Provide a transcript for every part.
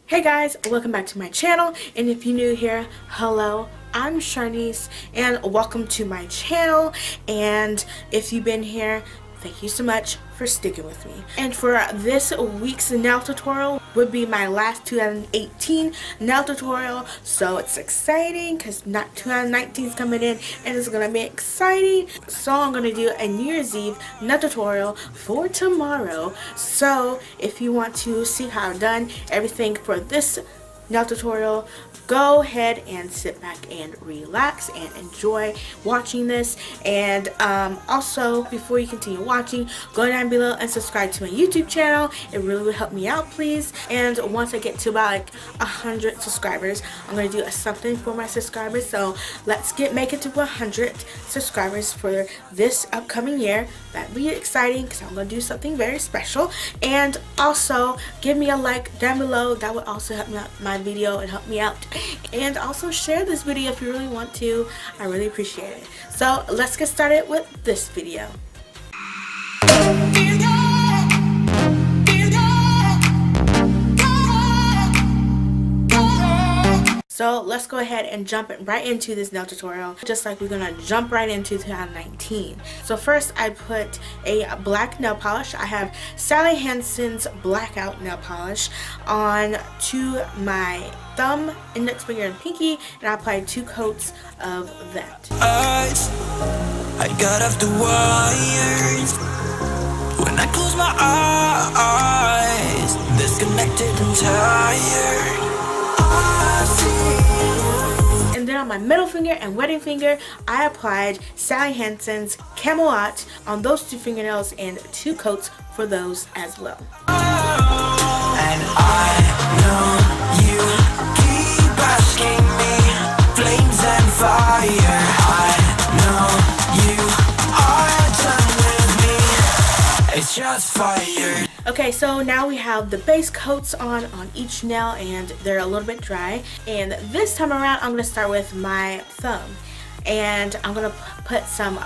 Hey guys, welcome back to my channel, and if you're new here, hello, I'm Sharnice and welcome to my channel. And if you've been here, thank you so much for sticking with me. And for this week's nail tutorial would be my last 2018 nail tutorial, so it's exciting because 2019 is coming in and it's gonna be exciting. So I'm gonna do a New Year's Eve nail tutorial for tomorrow. So if you want to see how I've done everything for this nail tutorial, go ahead and sit back and relax and enjoy watching this. And also, before you continue watching, go down below and subscribe to my YouTube channel. It really would help me out, please. And once I get to about like 100 subscribers, I'm gonna do something for my subscribers. So let's make it to 100 subscribers for this upcoming year. That'd be exciting because I'm gonna do something very special. And also give me a like down below. That would also help me out my video and help me out. And also share this video if you really want to. I really appreciate it. So let's get started with this video. So let's go ahead and jump right into this nail tutorial, just like we're gonna jump right into 2019. So first I put a black nail polish. I have Sally Hansen's Blackout nail polish on to my thumb, index finger, and pinky, and I applied 2 coats of that. I got off the wires when I close my eyes, disconnected and tired. And then on my middle finger and wedding finger, I applied Sally Hansen's Camel-ot on those 2 fingernails and 2 coats for those as well. And I know you keep asking me, flames and fire. I know you are done with me, it's just fire. Okay, so now we have the base coats on each nail and they're a little bit dry. And this time around I'm going to start with my thumb. And I'm going to put some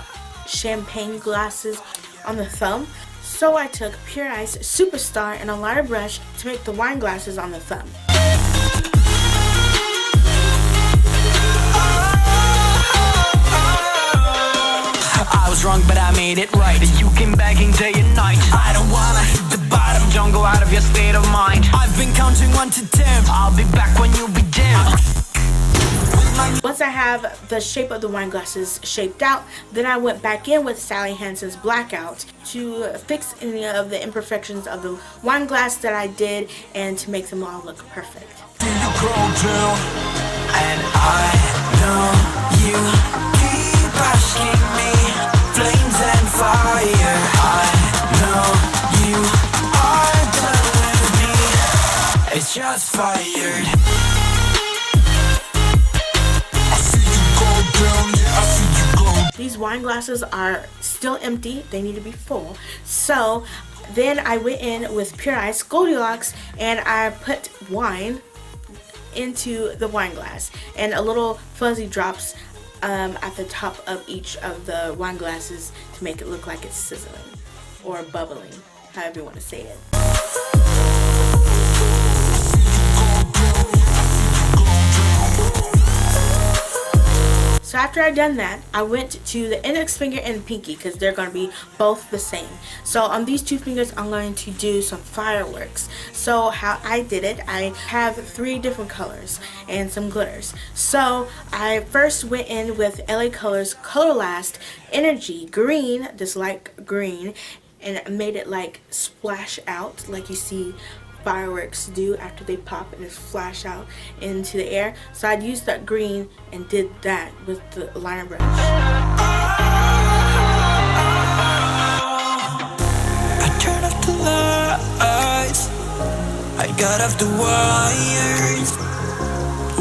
champagne glasses on the thumb. So I took Pure Ice Superstar and a lighter brush to make the wine glasses on the thumb. I was wrong, but I made it right. You came begging day and night. I don't wanna hit the bottom, don't go out of your state of mind. I've been counting 1 to 10. I'll be back when you begin. Once I have the shape of the wine glasses shaped out, then I went back in with Sally Hansen's Blackout to fix any of the imperfections of the wine glass that I did and to make them all look perfect. And I know you keep asking me, flames and fire. I know you are done with me, it's just fired. These wine glasses are still empty, they need to be full. So then I went in with Pure Ice Goldie Locks and I put wine into the wine glass and a little fuzzy drops at the top of each of the wine glasses to make it look like it's sizzling or bubbling, however you want to say it. So after I've done that, I went to the index finger and pinky because they're going to be both the same. So on these 2 fingers, I'm going to do some fireworks. So how I did it, I have 3 different colors and some glitters. So I first went in with LA Colors Color Last Energy Green, this light green, and made it like splash out like you see fireworks do after they pop and just flash out into the air. So I'd used that green and did that with the liner brush. I turned off the lights, I got off the wires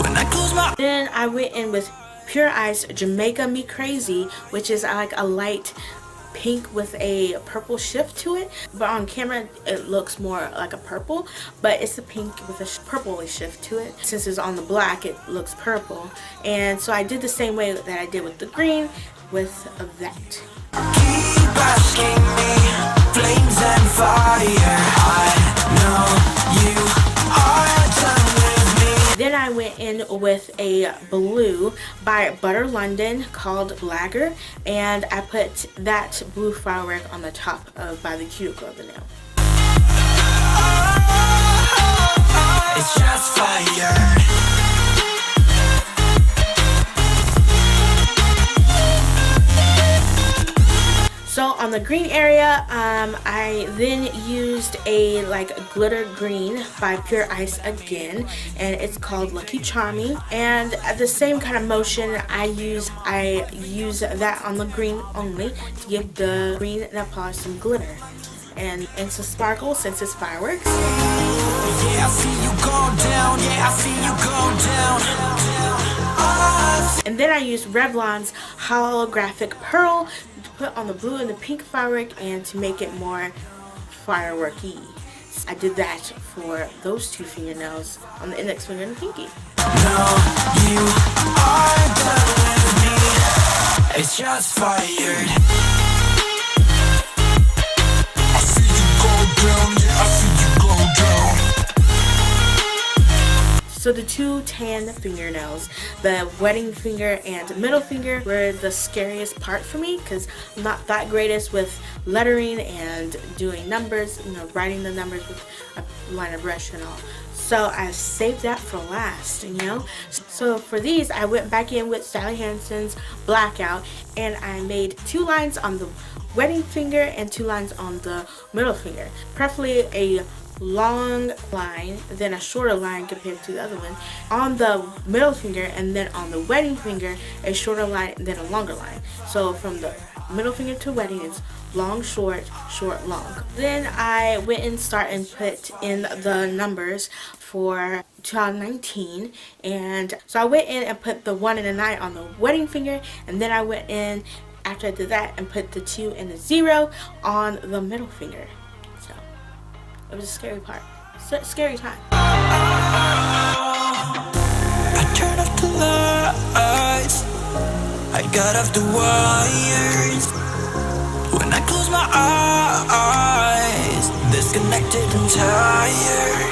when I closed my. Then I went in with Pure Ice Jamaica Me Crazy, which is like a light pink with a purple shift to it, but on camera it looks more like a purple, but it's a pink with a purpley shift to it. Since it's on the black, it looks purple. And so I did the same way that I did with the green with that. Keep asking me, flames and fire. I know you are done went in with a blue by Butter London called Blagger, and I put that blue firework on the top of by the cuticle of the nail. It's just fire. So on the green area, I then used a glitter green by Pure Ice again, and it's called Lucky Charming. And the same kind of motion I use that on the green only to give the green nail polish some glitter and some sparkle since it's fireworks. Yeah, I see you go down. Yeah, I see you go down. And then I used Revlon's Holographic Pearl to put on the blue and the pink firework and to make it more fireworky. I did that for those two fingernails on the index finger and the pinky. No, you are done with me. It's just fired. I see you go down, yeah, I see you go down. So the two tan fingernails, the wedding finger and middle finger, were the scariest part for me because I'm not that greatest with lettering and doing numbers, writing the numbers with a liner brush and all. So I saved that for last, So for these, I went back in with Sally Hansen's Blackout, and I made 2 lines on the wedding finger and 2 lines on the middle finger. Preferably a long line, then a shorter line compared to the other one on the middle finger, and then on the wedding finger a shorter line, then a longer line. So from the middle finger to wedding, it's long, short, short, long. Then I went and started and put in the numbers for 2019, and so I went in and put the 1 and a 9 on the wedding finger, and then I went in after I did that and put the 2 and the 0 on the middle finger. So it was a scary part. Scary time. I turned off the lights. I got off the wires. When I close my eyes, disconnected and tired.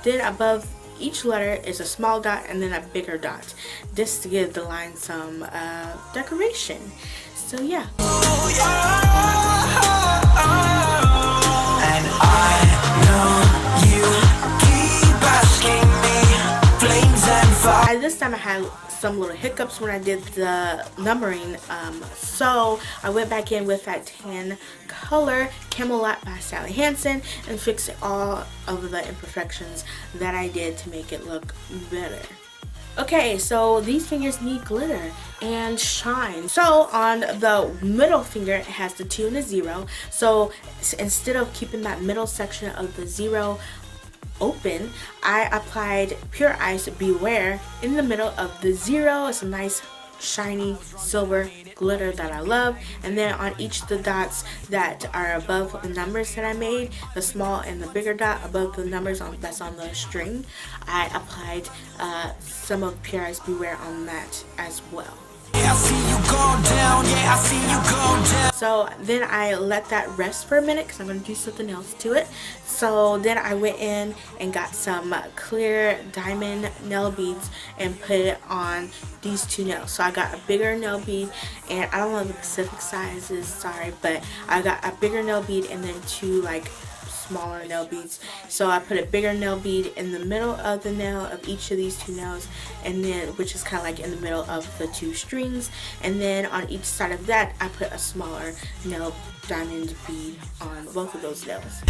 Then above each letter is a small dot and then a bigger dot, just to give the line some decoration. So yeah. And I know you keep asking me, flames and fire. This time I had some little hiccups when I did the numbering, so I went back in with that tan color Camel-ot by Sally Hansen and fixed all of the imperfections that I did to make it look better. Okay, so these fingers need glitter and shine. So on the middle finger, it has the 2 and the 0. So instead of keeping that middle section of the 0 open, I applied Pure Ice Beware in the middle of the 0. It's a nice shiny silver glitter that I love. And then on each of the dots that are above the numbers that I made, the small and the bigger dot above the numbers that's on the string, I applied some of Pure Ice Beware on that as well. I see you go down, yeah, I see you go down. So then I let that rest for a minute because I'm going to do something else to it. So then I went in and got some clear diamond nail beads and put it on these 2 nails. So I got a bigger nail bead, and I don't know the specific sizes, sorry, but I got a bigger nail bead and then 2 smaller nail beads. So I put a bigger nail bead in the middle of the nail of each of these 2 nails, and then which is kind of in the middle of the 2 strings, and then on each side of that I put a smaller nail diamond bead on both of those nails.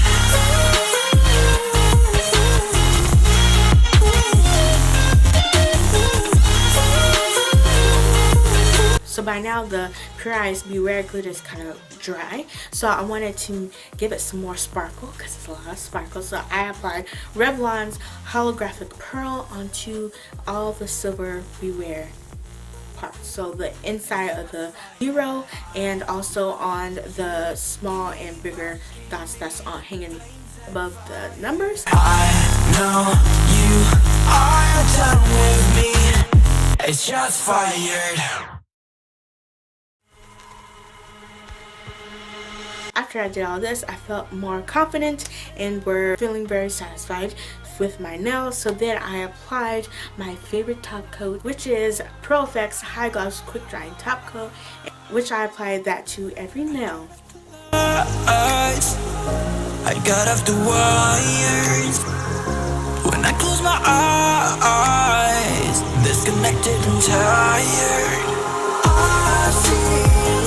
So by now the Pure Ice Beware glitter is kind of dry, so I wanted to give it some more sparkle because it's a lot of sparkle. So I applied Revlon's Holographic Pearl onto all the silver Beware parts. So the inside of the 0 and also on the small and bigger dots that's on hanging above the numbers. I know you are done with me. It's just fired. after I did all this, I felt more confident and were feeling very satisfied with my nails. So then I applied my favorite top coat, which is Pro Effects High Gloss Quick Drying Top Coat, which I applied that to every nail. I got off the wires when I close my eyes, disconnected and tired. I see you,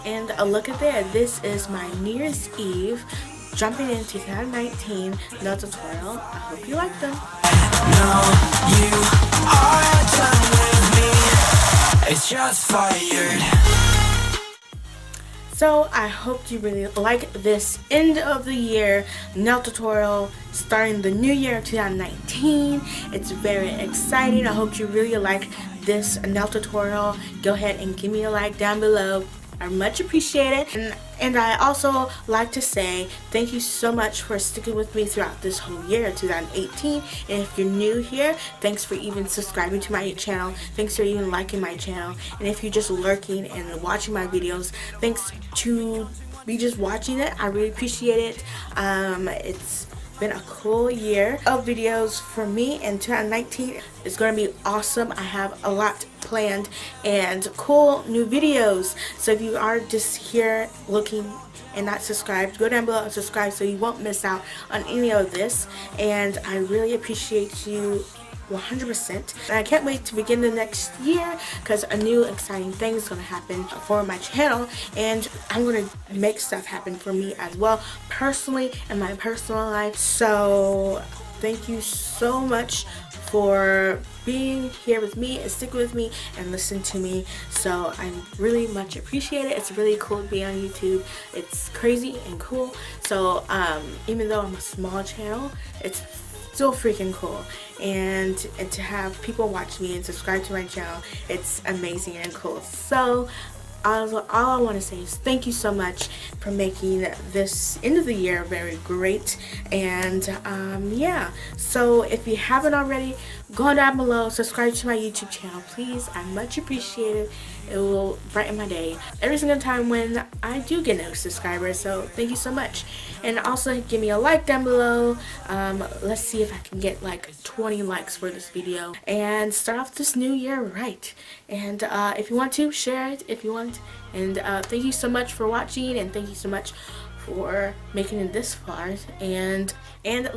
And look at that, this is my New Year's Eve jumping into 2019 nail tutorial. I hope you like them. No, you are done with me. It's just fired. So I hope you really like this end of the year nail tutorial starting the new year of 2019. It's very exciting. I hope you really like this nail tutorial. Go ahead and give me a like down below. I much appreciate it. And I also like to say thank you so much for sticking with me throughout this whole year of 2018. And if you're new here, thanks for even subscribing to my channel. Thanks for even liking my channel. And if you're just lurking and watching my videos, thanks to be just watching it. I really appreciate it. It's been a cool year of videos for me, and 2019 is going to be awesome. I have a lot planned and cool new videos. So if you are just here looking and not subscribed, go down below and subscribe so you won't miss out on any of this. And I really appreciate you 100%. And I can't wait to begin the next year because a new exciting thing is going to happen for my channel, and I'm going to make stuff happen for me as well, personally, in my personal life. So thank you so much for being here with me and stick with me and listen to me. So I really much appreciate it. It's really cool to be on YouTube. It's crazy and cool. So even though I'm a small channel, it's still freaking cool, and to have people watch me and subscribe to my channel, it's amazing and cool. So all I want to say is thank you so much for making this end of the year very great. And yeah, so if you haven't already, go down below, subscribe to my YouTube channel, please. I much appreciate it. It will brighten my day every single time when I do get new subscribers. So thank you so much. And also give me a like down below. Let's see if I can get like 20 likes for this video and start off this new year right. And if you want to, share it if you want. And thank you so much for watching, and thank you so much for making it this far. And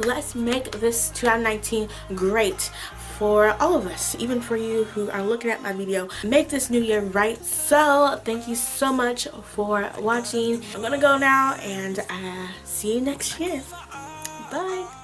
let's make this 2019 great for all of us, even for you who are looking at my video. Make this new year right. So thank you so much for watching. I'm gonna go now, and see you next year. Bye.